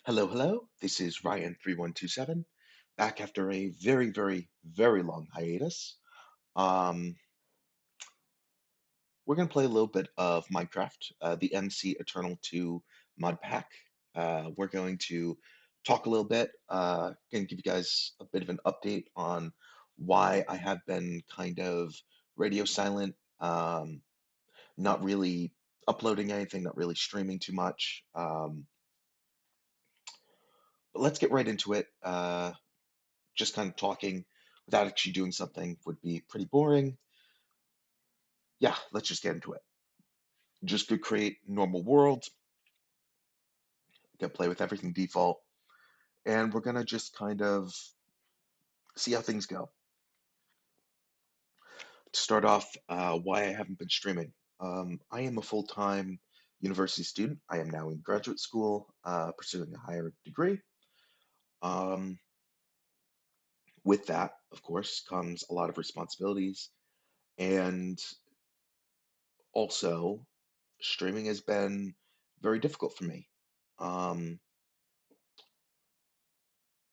Hello, hello. This is Ryan3127, back after a very, very, very long hiatus. Um, we're going to play a little bit of Minecraft, the MCEternal 2 mod pack. We're going to talk a little bit, going to give you guys a bit of an update on why I have been kind of radio silent, not really uploading anything, not really streaming too much. But let's get right into it. Just kind of talking without actually doing something would be pretty boring. Yeah, let's just get into it. Just to create normal world, gonna play with everything default, and we're gonna just kind of see how things go. To start off, why I haven't been streaming. I am a full-time university student. I am now in graduate school, pursuing a higher degree. Um, with that, of course, comes a lot of responsibilities, and also streaming has been very difficult for me. Um,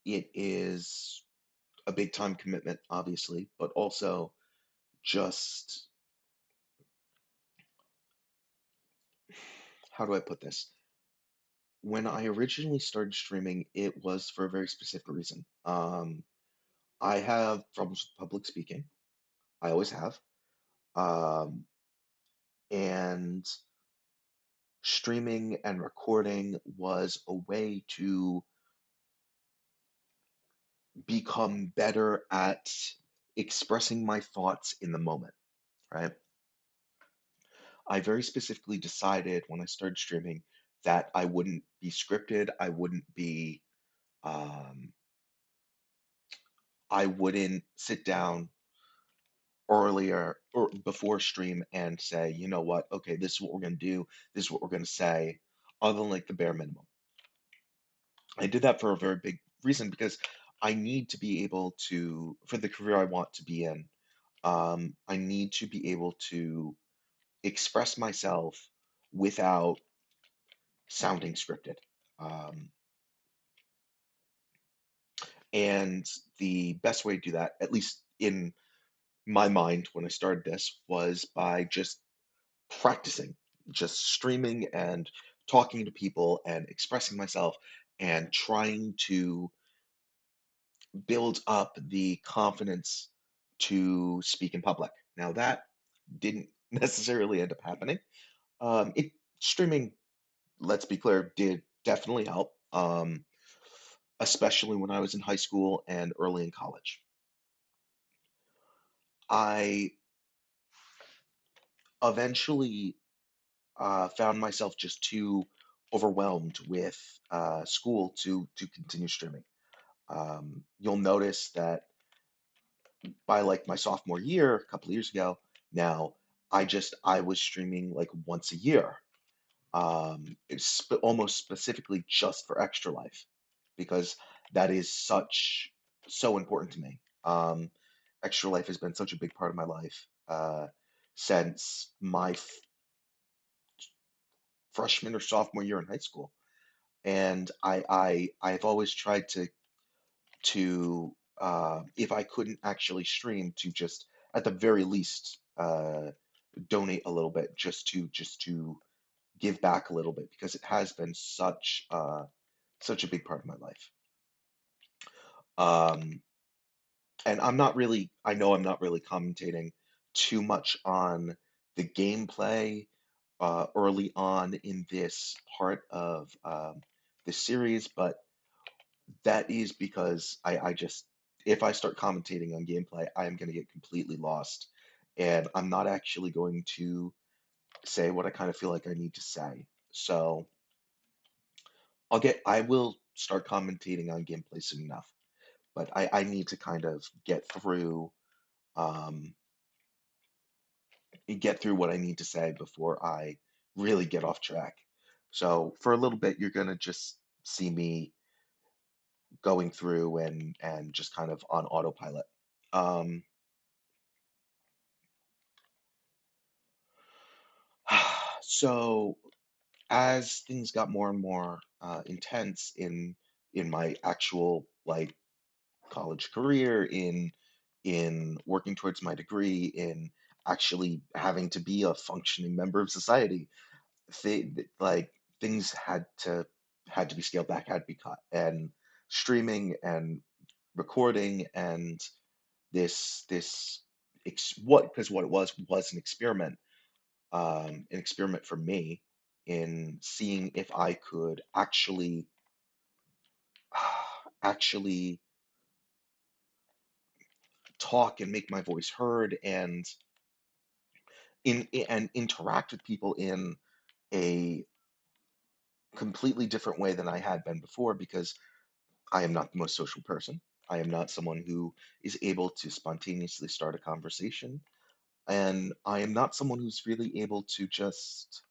it is a big time commitment, obviously, but also just how do I put this? When I originally started streaming, it was for a very specific reason. I have problems with public speaking. I always have. Um, and streaming and recording was a way to become better at expressing my thoughts in the moment, right? I very specifically decided when I started streaming that I wouldn't be scripted. Um, I wouldn't sit down earlier or before stream and say, you know what, okay, this is what we're gonna do, this is what we're gonna say, other than like the bare minimum. I did that for a very big reason because I need to be able to, for the career I want to be in, I need to be able to express myself without sounding scripted. Um, and the best way to do that, at least in my mind when I started this, was by just practicing, just streaming and talking to people and expressing myself and trying to build up the confidence to speak in public. Now, that didn't necessarily end up happening. It streaming, let's be clear, did definitely help, especially when I was in high school and early in college. I eventually found myself just too overwhelmed with school to continue streaming. You'll notice that by like my sophomore year, a couple of years ago, now I was streaming like once a year. Almost specifically just for Extra Life because that is so important to me. Extra Life has been such a big part of my life since my freshman or sophomore year in high school. And I've always tried to if I couldn't actually stream to just at the very least donate a little bit just to give back a little bit because it has been such a big part of my life. Um, and I know I'm not really commentating too much on the gameplay early on in this part of this series, but that is because I just, if I start commentating on gameplay, I am going to get completely lost. And I'm not actually going to say what I kind of feel like I need to say. So I will start commentating on gameplay soon enough. But I need to kind of um, get through what I need to say before I really get off track. So for a little bit, you're going to just see me going through and just kind of on autopilot. Um, so as things got more and more intense in my actual like college career, in working towards my degree, in actually having to be a functioning member of society, like things had to be scaled back, had to be cut, and streaming and recording and what, because what it was an experiment for me in seeing if I could actually talk and make my voice heard and interact with people in a completely different way than I had been before, because I am not the most social person. I am not someone who is able to spontaneously start a conversation, and I am not someone who's really able to just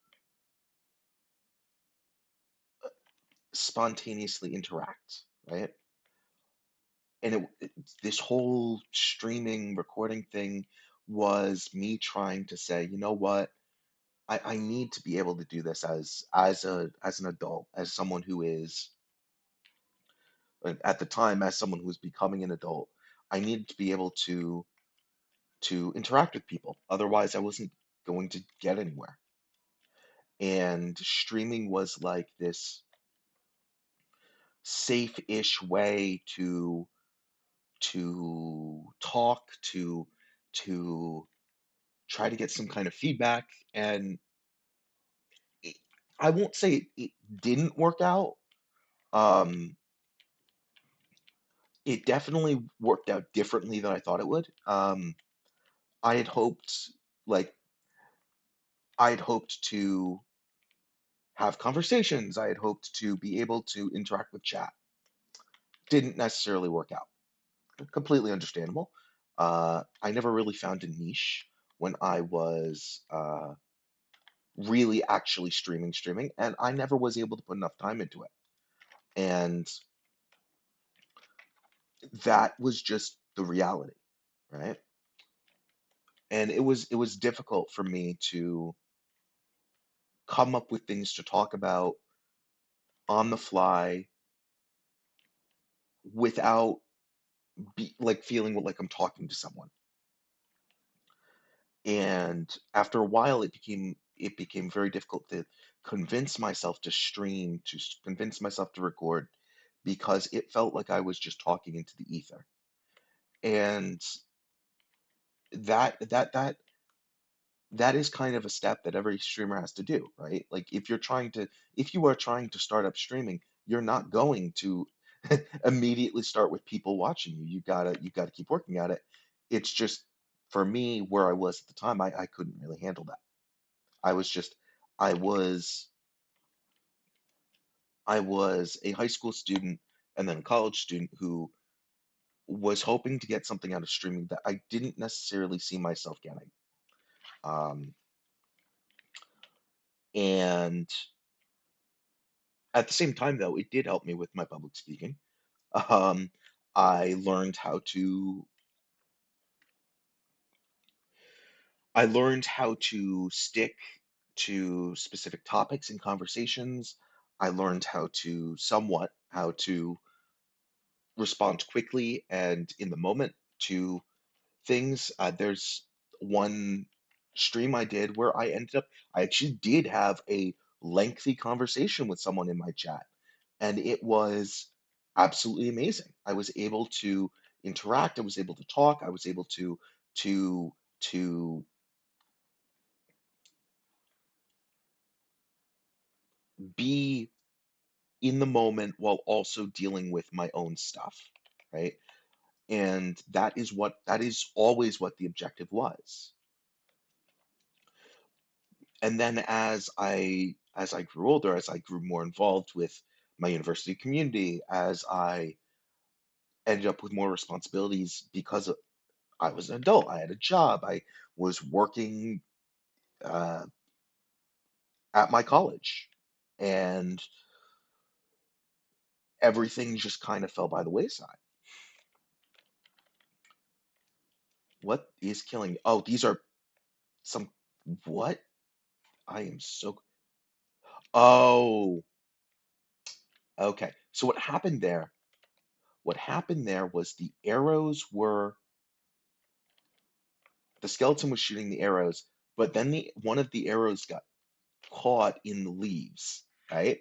spontaneously interact, right? And this whole streaming recording thing was me trying to say, you know what? I need to be able to do this as an adult, as someone who is at the time, as someone who was becoming an adult. I needed to be able to interact with people. Otherwise, I wasn't going to get anywhere. And streaming was like this safe-ish way to talk, to try to get some kind of feedback. And it, I won't say it didn't work out. Um, it definitely worked out differently than I thought it would. I had hoped, like, I had hoped to have conversations. I had hoped to be able to interact with chat. Didn't necessarily work out. Completely understandable. I never really found a niche when I was really actually streaming, and I never was able to put enough time into it. And that was just the reality, right? And it was difficult for me to come up with things to talk about on the fly without like feeling like I'm talking to someone. And after a while, it became very difficult to convince myself to stream, convince myself to record, because it felt like I was just talking into the ether. And that is kind of a step that every streamer has to do, right? Like if you are trying to start up streaming, you're not going to immediately start with people watching you. You gotta keep working at it. It's just, for me, where I was at the time, I couldn't really handle that. I was just I was I was a high school student and then a college student who was hoping to get something out of streaming that I didn't necessarily see myself getting. Um, and at the same time, though, it did help me with my public speaking. Um, I learned how to I learned how to stick to specific topics and conversations. I learned how to respond quickly and in the moment to things. There's one stream I did where I actually did have a lengthy conversation with someone in my chat, and it was absolutely amazing. I was able to interact, I was able to talk, I was able to to be in the moment while also dealing with my own stuff, right? And that is always what the objective was. And then as I grew older, as I grew more involved with my university community, as I ended up with more responsibilities because I was an adult, I had a job, I was working uh, at my college, and everything just kind of fell by the wayside. What is killing me? Oh, these are some what? I am so Oh, okay. So what happened there was the skeleton was shooting the arrows, but then one of the arrows got caught in the leaves, right?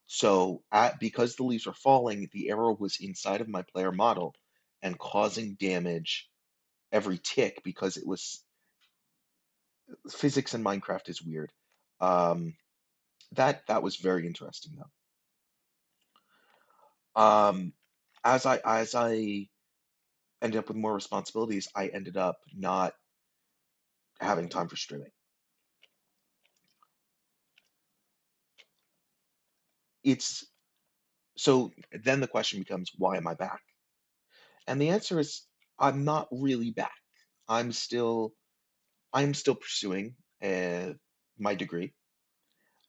So because the leaves were falling, the arrow was inside of my player model and causing damage every tick because it was physics in Minecraft is weird. Um, that was very interesting though. As I ended up with more responsibilities, I ended up not having time for streaming. It's so then the question becomes, why am I back? And the answer is, I'm not really back. I'm still I'm still pursuing my degree.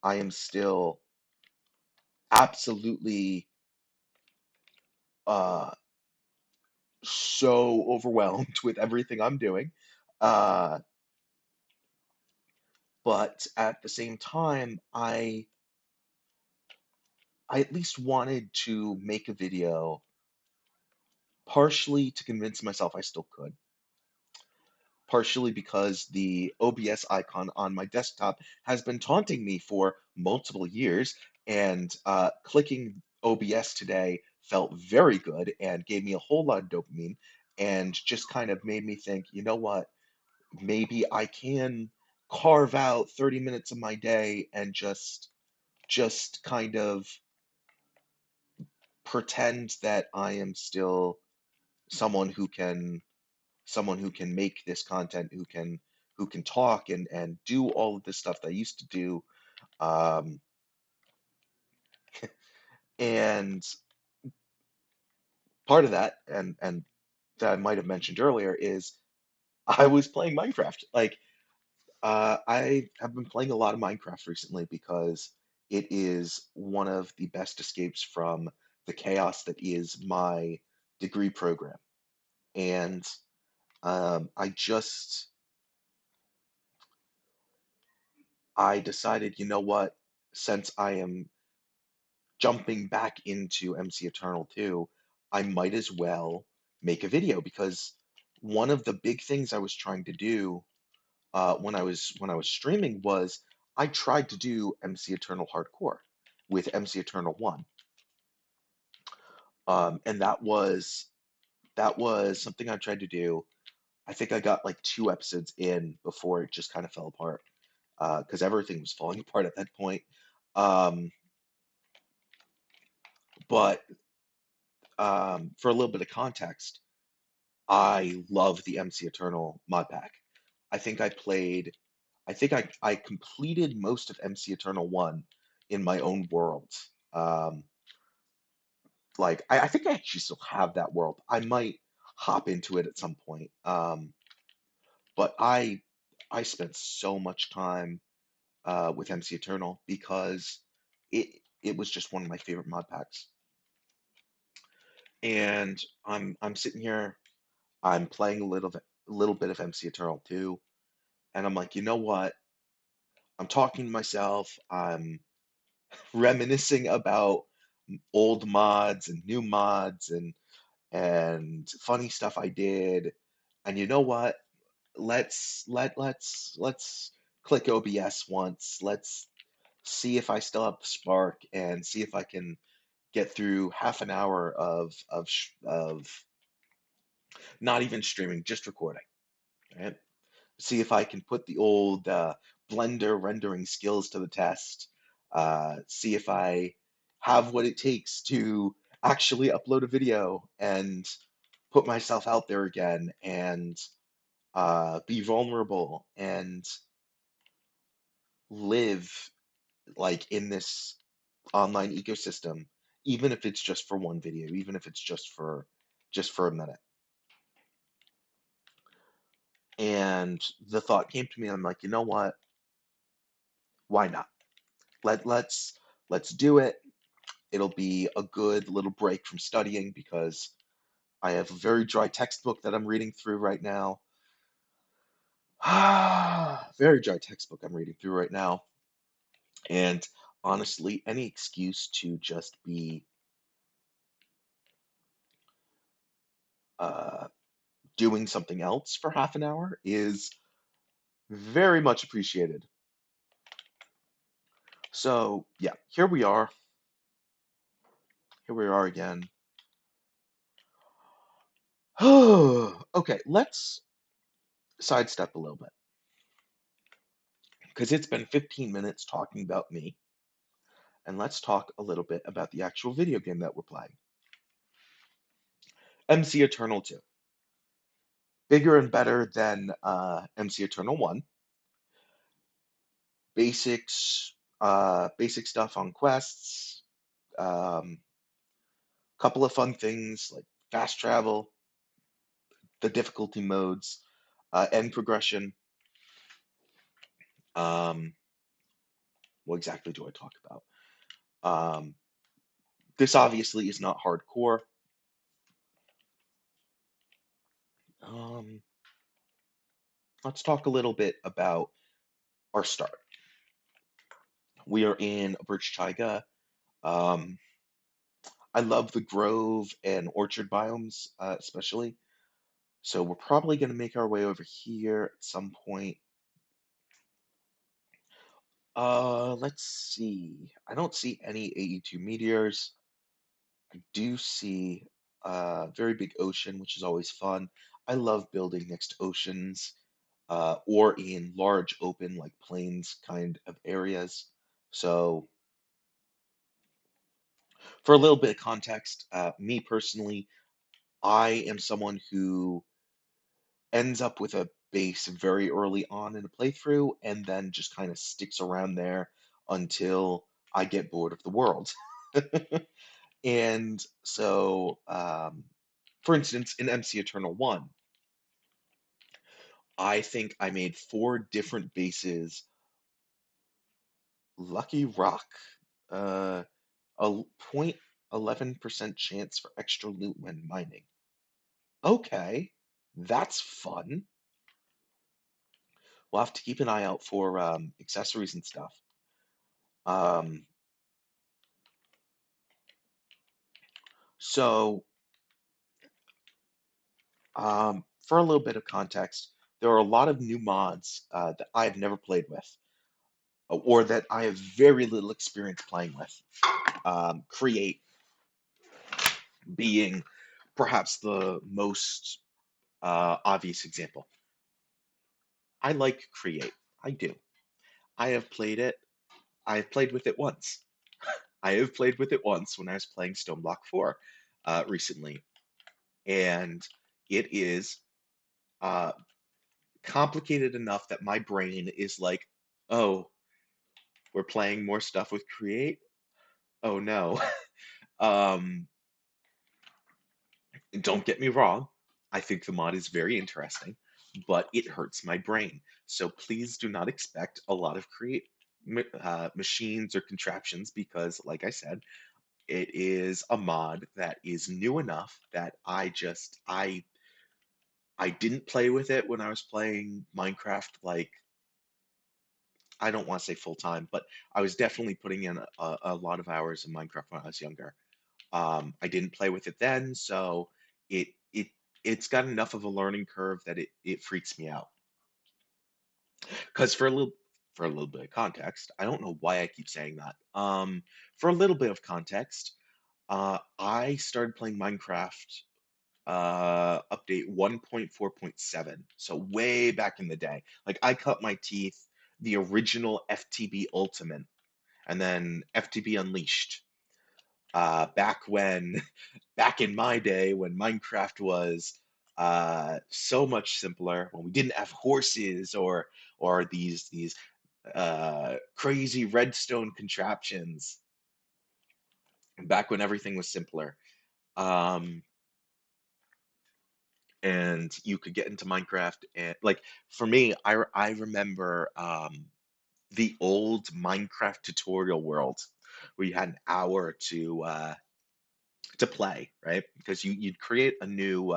I am still absolutely uh, so overwhelmed with everything I'm doing. Uh, but at the same time, I at least wanted to make a video partially to convince myself I still could, partially because the OBS icon on my desktop has been taunting me for multiple years, and clicking OBS today felt very good and gave me a whole lot of dopamine, and just kind of made me think, you know what, maybe I can carve out 30 minutes of my day and just kind of pretend that I am still someone who can make this content, who can talk and do all of this stuff that I used to do. Um, and part of that, and that I might have mentioned earlier, is I was playing Minecraft. Like, I have been playing a lot of Minecraft recently because it is one of the best escapes from the chaos that is my degree program. And I decided, you know what, since I am jumping back into MC Eternal 2, I might as well make a video because one of the big things I was trying to do when I was streaming was I tried to do MC Eternal Hardcore with MC Eternal 1. And that was something I tried to do. I think I got like 2 episodes in before it just kind of fell apart because everything was falling apart at that point. Um, but for a little bit of context, I love the MC Eternal mod pack. I think I played, I think I completed most of MC Eternal 1 in my own world. Um, like, I think I actually still have that world. I might hop into it at some point. But I spent so much time with MC Eternal because it was just one of my favorite mod packs. And I'm sitting here, I'm playing a little bit of MC Eternal too, and I'm like, you know what? I'm talking to myself. I'm reminiscing about old mods and new mods and funny stuff I did. And you know what? Let's click OBS once. Let's see if I still have the spark and see if I can get through half an hour of not even streaming, just recording, right? See if I can put the old Blender rendering skills to the test. See if I have what it takes to actually upload a video and put myself out there again and be vulnerable and live like in this online ecosystem, even if it's just for one video, even if it's just for a minute. And the thought came to me, I'm like, you know what? Why not? Let's do it. It'll be a good little break from studying because I have a very dry textbook that I'm reading through right now. Very dry textbook I'm reading through right now. And honestly, any excuse to just be uh, doing something else for half an hour is very much appreciated. So, yeah, here we are. Here we are again. Okay, let's sidestep a little bit because it's been 15 minutes talking about me, and let's talk a little bit about the actual video game that we're playing. MC Eternal 2. Bigger and better than MC Eternal 1. Basics, basic stuff on quests, couple of fun things like fast travel, the difficulty modes, end progression. Um, what exactly do I talk about? Um, this obviously is not hardcore. Um, let's talk a little bit about our start. We are in Birch Taiga. Um, I love the grove and orchard biomes, especially. So we're probably going to make our way over here at some point. Let's see. I don't see any AE2 meteors. I do see a very big ocean, which is always fun. I love building next to oceans, or in large open like plains kind of areas. So for a little bit of context, me personally, I am someone who ends up with a base very early on in a playthrough and then just kind of sticks around there until I get bored of the world. And so, for instance, in MC Eternal 1, I think I made four different bases. Lucky Rock, uh, a 0.11% chance for extra loot when mining. Okay, that's fun. We'll have to keep an eye out for accessories and stuff. Um, so, for a little bit of context, there are a lot of new mods that I've never played with, or that I have very little experience playing with. Create being perhaps the most obvious example. I like Create. I do. I have played it. I have played with it once. I have played with it once when I was playing Stoneblock 4 recently, and it is uh, complicated enough that my brain is like, oh, we're playing more stuff with Create. Oh no. um, don't get me wrong. I think the mod is very interesting, but it hurts my brain. So please do not expect a lot of Create machines or contraptions because, like I said, it is a mod that is new enough that I didn't play with it when I was playing Minecraft. Like, I don't want to say full time, but I was definitely putting in a lot of hours in Minecraft when I was younger. I didn't play with it then, so it it it's got enough of a learning curve that it freaks me out. Because for a little bit of context, I don't know why I keep saying that. For a little bit of context, I started playing Minecraft update 1.4.7, so way back in the day. Like I cut my teeth the original FTB Ultimate and then FTB Unleashed. Back when, back in my day when Minecraft was so much simpler, when we didn't have horses or these crazy redstone contraptions, back when everything was simpler. Um, and you could get into Minecraft and like for me, I remember the old Minecraft tutorial world where you had an hour to play, right? Because you'd create a new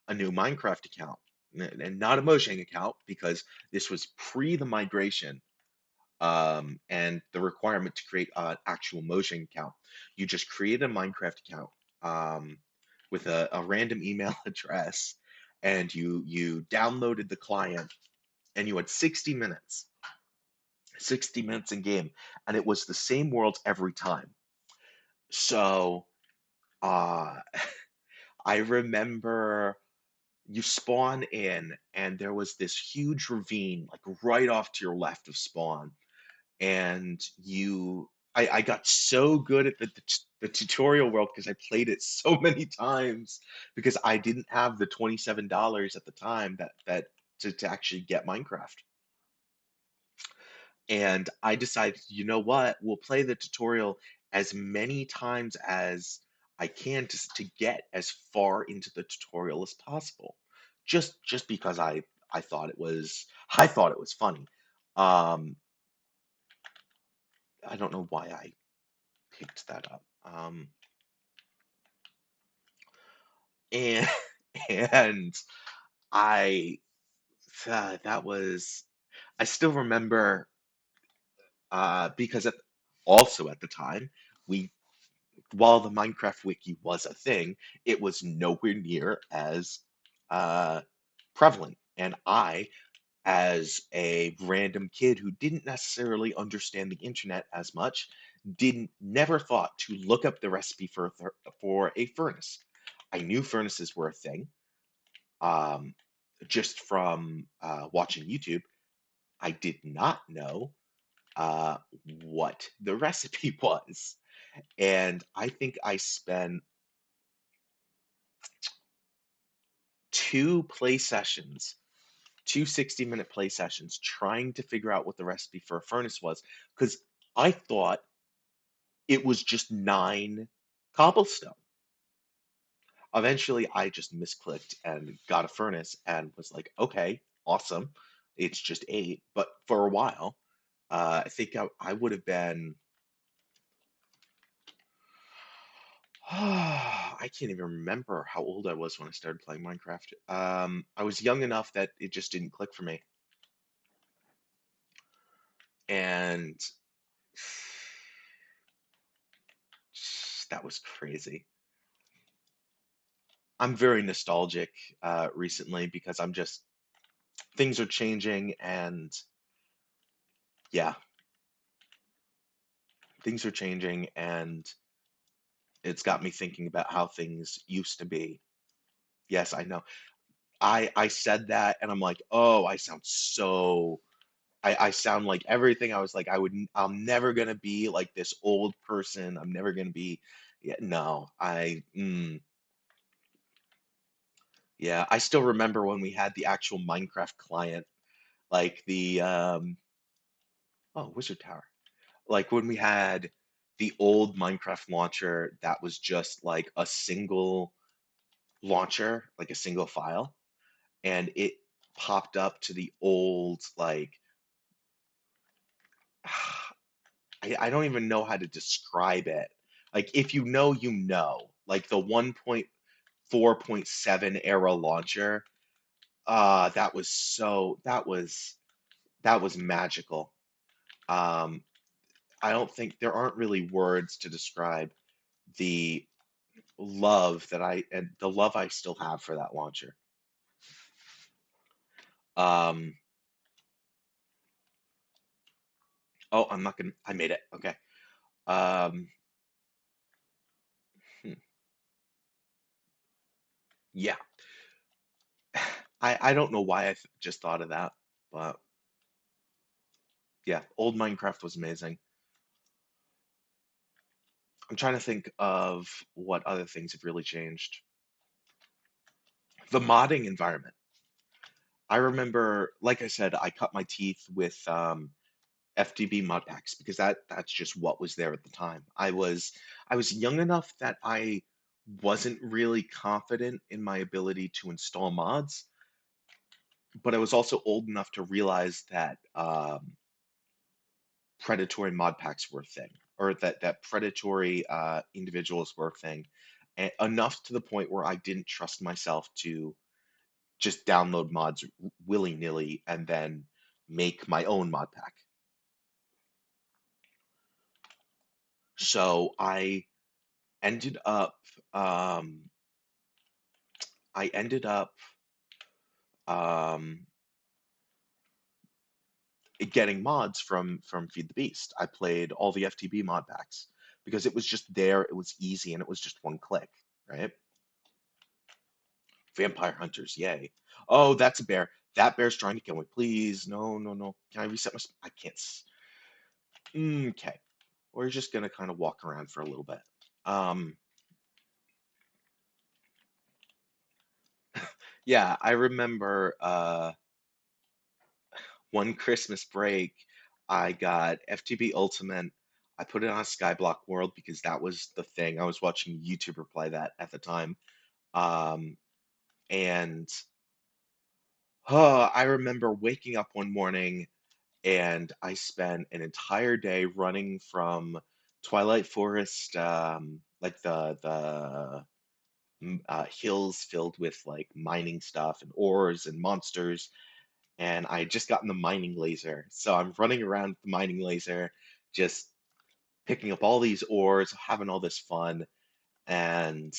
Minecraft account and not a Mojang account because this was pre the migration. and the requirement to create an actual Mojang account. You just create a Minecraft account um, with a random email address, and you downloaded the client, and you had 60 minutes in game, and it was the same world every time. So uh, I remember you spawn in, and there was this huge ravine, like right off to your left of spawn, and I got so good at the tutorial world because I played it so many times because I didn't have the $27 at the time that to actually get Minecraft. And I decided, you know what, we'll play the tutorial as many times as I can to get as far into the tutorial as possible. Just because I thought it was I thought it was funny. Um, I don't know why I picked that up. And and I that was I still remember because also at the time we while the Minecraft wiki was a thing, it was nowhere near as uh, prevalent. And I, as a random kid who didn't necessarily understand the internet as much, didn't never thought to look up the recipe for a furnace. I knew furnaces were a thing, um, just from watching YouTube. I did not know uh, what the recipe was. And I think I spent two play sessions, two 60-minute play sessions trying to figure out what the recipe for a furnace was because I thought it was just nine cobblestone. Eventually, I just misclicked and got a furnace and was like, okay, awesome. It's just eight. But for a while, I think I would have been, I can't even remember how old I was when I started playing Minecraft. I was young enough that it just didn't click for me. And that was crazy. I'm very nostalgic recently because I'm just things are changing and yeah, things are changing and it's got me thinking about how things used to be. Yes, I know. I said that and I'm like, oh, I sound like everything. I was like, I'm never gonna be like this old person. I'm never gonna be yeah, no, yeah, I still remember when we had the actual Minecraft client, like the oh, Wizard Tower. Like when we had the old Minecraft launcher that was just like a single launcher, like a single file, and it popped up to the old like I don't even know how to describe it. Like if you know, you know. Like the 1.4.7 era launcher, that was magical. Um, I don't think there aren't really words to describe the the love I still have for that launcher. Um, oh, I'm not gonna. I made it. Okay. Um, hmm, yeah. I don't know why just thought of that, but yeah, old Minecraft was amazing. I'm trying to think of what other things have really changed. The modding environment. I remember, like I said, I cut my teeth with FTB mod packs because that's just what was there at the time. I was young enough that I wasn't really confident in my ability to install mods, but I was also old enough to realize that predatory mod packs were a thing, or that predatory individuals were a thing, and enough to the point where I didn't trust myself to just download mods willy-nilly and then make my own mod pack. So ended up um I ended up um getting mods from Feed the Beast. I played all the FTB mod packs because it was just there, it was easy, and it was just one click, right? Vampire Hunters, yay. Oh, that's a bear. That bear's trying to kill me. Please, no, no, no. Can I reset my? I can't. Okay, we're just gonna kind of walk around for a little bit. Um, yeah, I remember one Christmas break, I got FTB Ultimate. I put it on Skyblock World because that was the thing. I was watching a YouTuber play that at the time. Um, and I remember waking up one morning and I spent an entire day running from Twilight Forest, like the hills filled with like mining stuff and ores and monsters. And I had just gotten the mining laser, so I'm running around with the mining laser, just picking up all these ores, having all this fun, and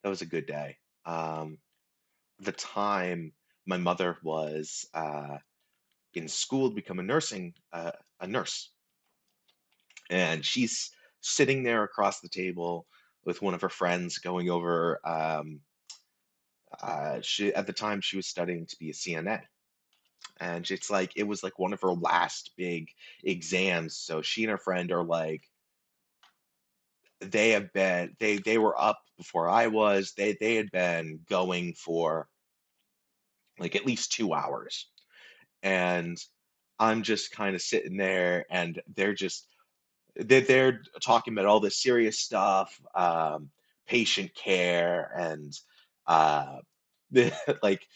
that was a good day. The time my mother was in school to become a nurse, and she's sitting there across the table with one of her friends going over. She at the time she was studying to be a CNA, and it's like it was like one of her last big exams. So she and her friend are like they were up before I was. They had been going for like at least 2 hours, and I'm just kind of sitting there, and they're talking about all this serious stuff, patient care, and uh, like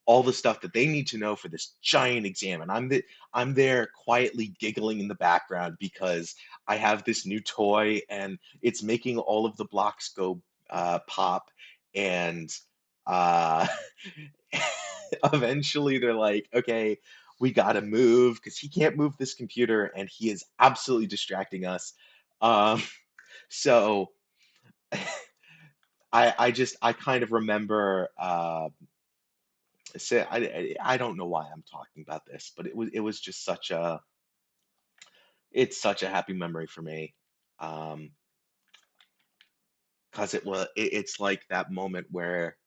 all the stuff that they need to know for this giant exam. And I'm there quietly giggling in the background because I have this new toy and it's making all of the blocks go pop. And uh, eventually they're like, okay, we gotta move because he can't move this computer and he is absolutely distracting us. Um, so I kind of remember I don't know why I'm talking about this, but it was just it's such a happy memory for me. Um, because it's like that moment where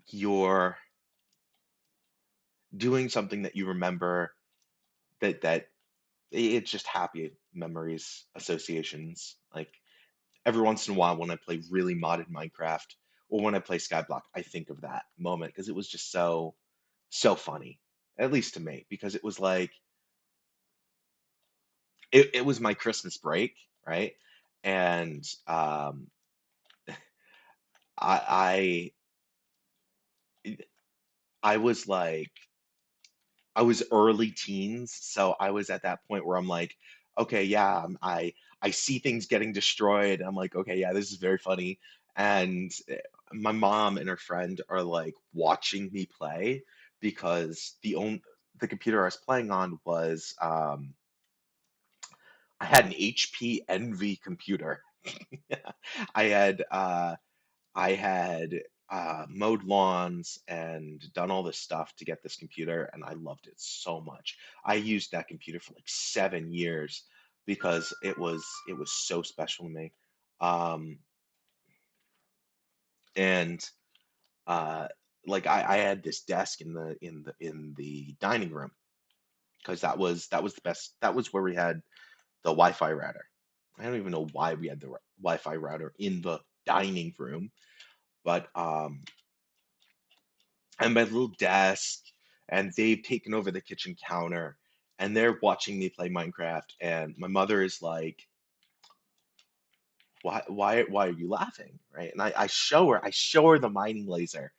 you're doing something that you remember that it's just happy memories, associations. Like every once in a while when I play really modded Minecraft or when I play Skyblock, I think of that moment because it was just so funny, at least to me, because it was like it was my Christmas break, right? And I I was like I was early teens, so I was at that point where I'm like, okay, yeah, I see things getting destroyed. I'm like, okay, yeah, this is very funny. And my mom and her friend are like watching me play because the computer I was playing on was I had an HP Envy computer. I had I had mowed lawns and done all this stuff to get this computer, and I loved it so much. I used that computer for like 7 years because it was so special to me. Um, and uh, like I had this desk in the dining room because that was the best. That was where we had the Wi-Fi router. I don't even know why we had the Wi-Fi router in the dining room, but and my little desk, and they've taken over the kitchen counter, and they're watching me play Minecraft, and my mother is like, why are you laughing? Right? And I show her the mining laser,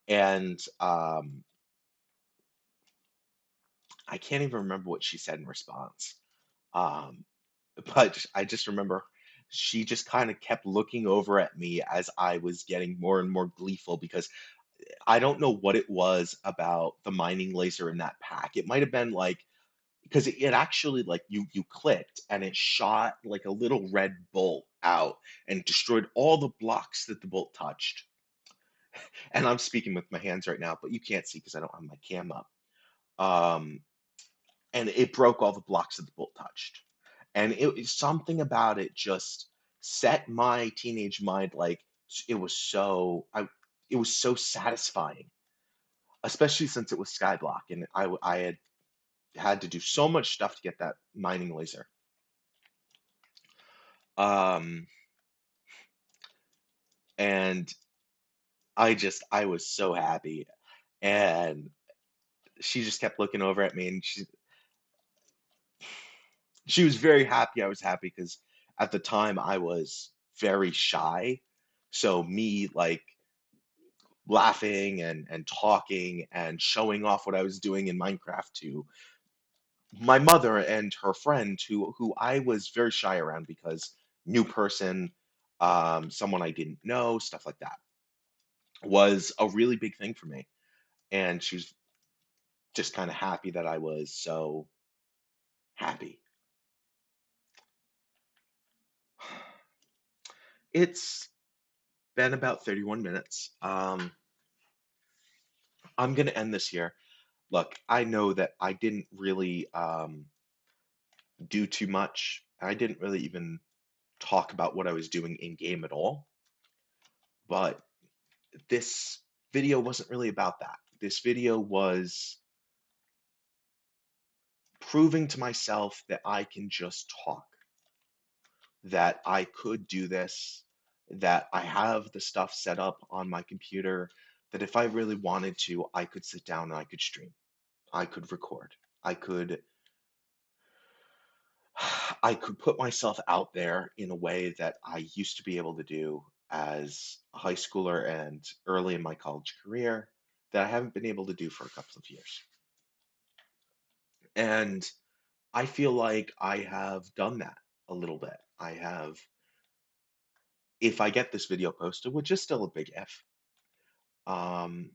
and I can't even remember what she said in response. Um, but I just remember she just kind of kept looking over at me as I was getting more and more gleeful because I don't know what it was about the mining laser in that pack. It might have been like because it actually, like, you clicked and it shot like a little red bolt out and destroyed all the blocks that the bolt touched. And I'm speaking with my hands right now, but you can't see because I don't have my cam up. Um, and it broke all the blocks that the bolt touched. And something about it just set my teenage mind, like, it was so it was so satisfying, especially since it was Skyblock and I had to do so much stuff to get that mining laser. Um, and I was so happy. And she just kept looking over at me, and she was very happy I was happy because at the time I was very shy. So me, like, laughing and talking and showing off what I was doing in Minecraft to my mother and her friend, who I was very shy around because new person, someone I didn't know, stuff like that, was a really big thing for me. And she was just kind of happy that I was so happy. It's been about 31 minutes. I'm gonna end this here. Look, I know that I didn't really do too much. I didn't really even talk about what I was doing in game at all. But this video wasn't really about that. This video was proving to myself that I can just talk, that I could do this, that I have the stuff set up on my computer, that if I really wanted to, I could sit down and I could stream. I could record. I could I could put myself out there in a way that I used to be able to do as a high schooler and early in my college career that I haven't been able to do for a couple of years. And I feel like I have done that a little bit. I have, if I get this video posted, which is still a big if, um,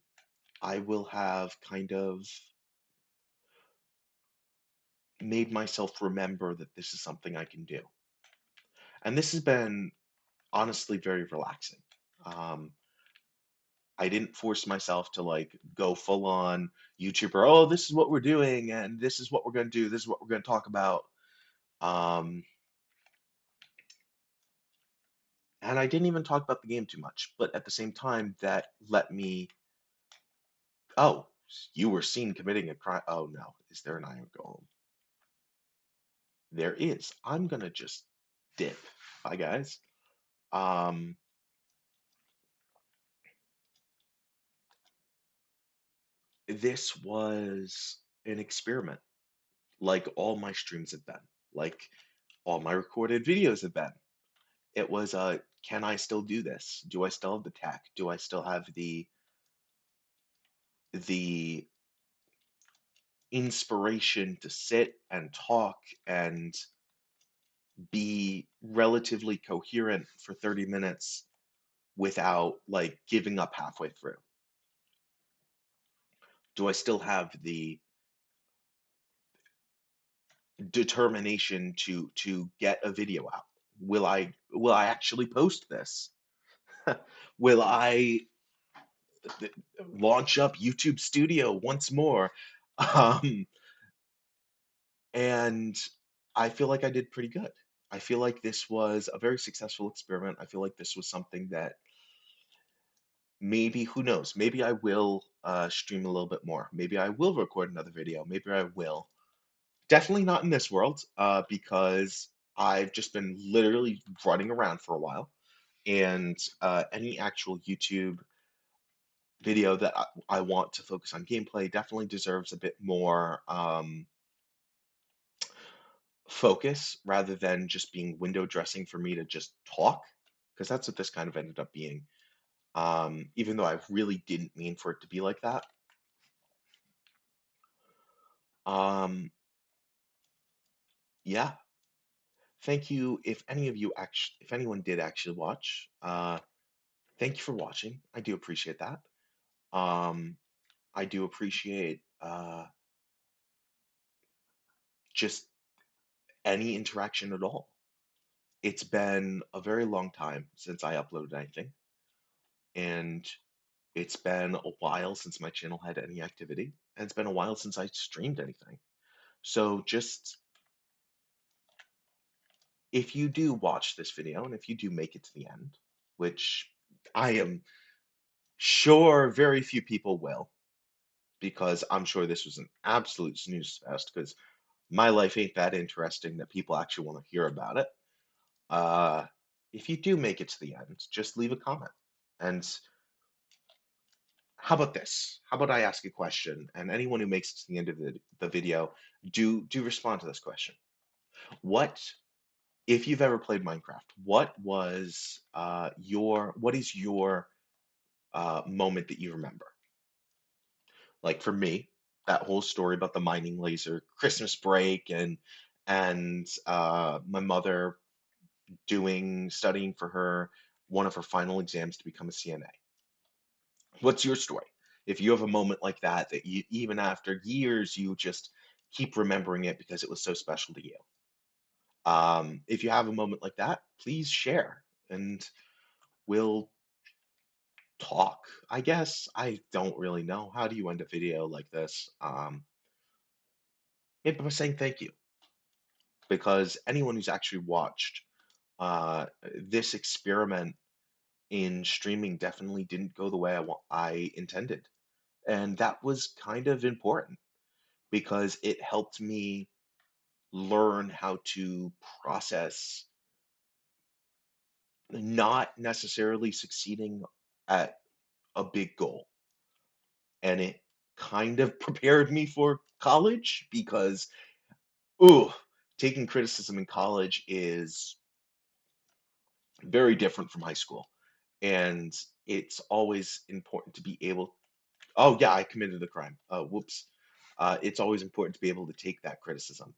I will have kind of made myself remember that this is something I can do. And this has been honestly very relaxing. Um, I didn't force myself to, like, go full on YouTuber. Oh, this is what we're doing, and this is what we're going to do. This is what we're going to talk about. Um, and I didn't even talk about the game too much. But at the same time, that let me. Oh, you were seen committing a crime. Oh no, is there an iron golem? There is. I'm gonna just dip. Bye, guys. Um, this was an experiment, like all my streams have been, like all my recorded videos have been. It was can I still do this? Do I still have the tech? Do I still have the inspiration to sit and talk and be relatively coherent for 30 minutes without, like, giving up halfway through? Do I still have the determination to get a video out? Will I actually post this? Will I launch up YouTube Studio once more? Um, and I feel like I did pretty good. I feel like this was a very successful experiment. I feel like this was something that maybe, who knows, maybe I will stream a little bit more. Maybe I will record another video. Maybe I will. Definitely not in this world, because I've just been literally running around for a while. And any actual YouTube video that I want to focus on gameplay definitely deserves a bit more focus rather than just being window dressing for me to just talk, because that's what this kind of ended up being. Even though I really didn't mean for it to be like that. Um, yeah. Thank you. If any of you actually, if anyone did actually watch, thank you for watching. I do appreciate that. Um, I do appreciate just any interaction at all. It's been a very long time since I uploaded anything, and it's been a while since my channel had any activity, and it's been a while since I streamed anything. So just if you do watch this video and if you do make it to the end, which I am sure very few people will, because I'm sure this was an absolute snooze fest, because my life ain't that interesting that people actually want to hear about it. Uh, if you do make it to the end, just leave a comment. And how about this? How about I ask a question, and anyone who makes it to the end of the video, do respond to this question. What, if you've ever played Minecraft, what is your moment that you remember? Like for me, that whole story about the mining laser, Christmas break, and my mother studying for her one of her final exams to become a CNA. What's your story? If you have a moment like that, that you, even after years, you just keep remembering it because it was so special to you. If you have a moment like that, please share and we'll talk, I guess. I don't really know. How do you end a video like this? Yeah, by saying thank you, because anyone who's actually watched this experiment in streaming definitely didn't go the way I intended. And that was kind of important because it helped me learn how to process not necessarily succeeding at a big goal. And it kind of prepared me for college because, ooh, taking criticism in college is very different from high school. And it's always important to be able, oh, yeah, I committed a crime. Whoops. It's always important to be able to take that criticism.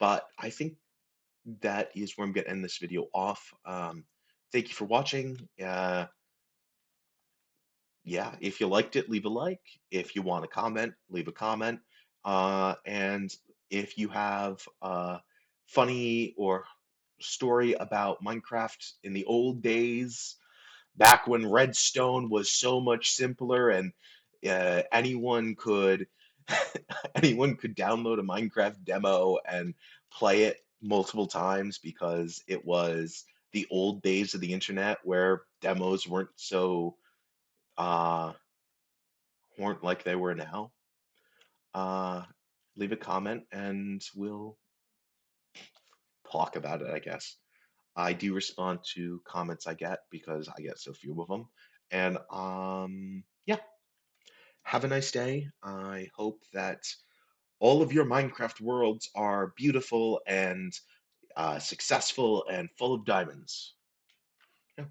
But I think that is where I'm going to end this video off. Thank you for watching. Yeah, if you liked it, leave a like. If you want to comment, leave a comment. And if you have a funny or story about Minecraft in the old days, back when Redstone was so much simpler and anyone could anyone could download a Minecraft demo and play it multiple times because it was the old days of the internet where demos uh weren't like they were now. Uh Leave a comment and we'll talk about it, I guess. I do respond to comments I get because I get so few of them. And yeah, have a nice day. I hope that all of your Minecraft worlds are beautiful and successful and full of diamonds. Yeah.